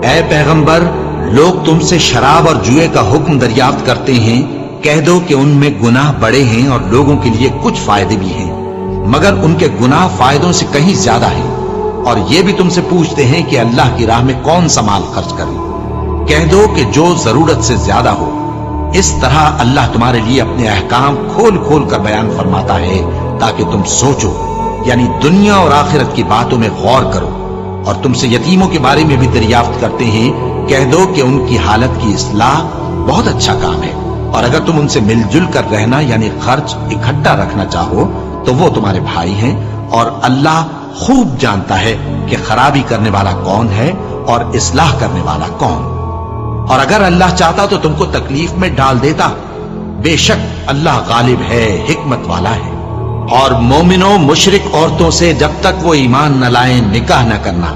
اے پیغمبر، لوگ تم سے شراب اور جوئے کا حکم دریافت کرتے ہیں، کہہ دو کہ ان میں گناہ بڑے ہیں اور لوگوں کے لیے کچھ فائدے بھی ہیں، مگر ان کے گناہ فائدوں سے کہیں زیادہ ہیں۔ اور یہ بھی تم سے پوچھتے ہیں کہ اللہ کی راہ میں کون سا مال خرچ کریں، کہہ دو کہ جو ضرورت سے زیادہ ہو۔ اس طرح اللہ تمہارے لیے اپنے احکام کھول کھول کر بیان فرماتا ہے تاکہ تم سوچو، یعنی دنیا اور آخرت کی باتوں میں غور کرو۔ اور تم سے یتیموں کے بارے میں بھی دریافت کرتے ہیں، کہہ دو کہ ان کی حالت کی اصلاح بہت اچھا کام ہے، اور اگر تم ان سے مل جل کر رہنا یعنی خرچ اکٹھا رکھنا چاہو تو وہ تمہارے بھائی ہیں، اور اللہ خوب جانتا ہے کہ خرابی کرنے والا کون ہے اور اصلاح کرنے والا کون۔ اور اگر اللہ چاہتا تو تم کو تکلیف میں ڈال دیتا، بے شک اللہ غالب ہے، حکمت والا ہے۔ اور مومنوں مشرک عورتوں سے جب تک وہ ایمان نہ لائیں نکاح نہ کرنا،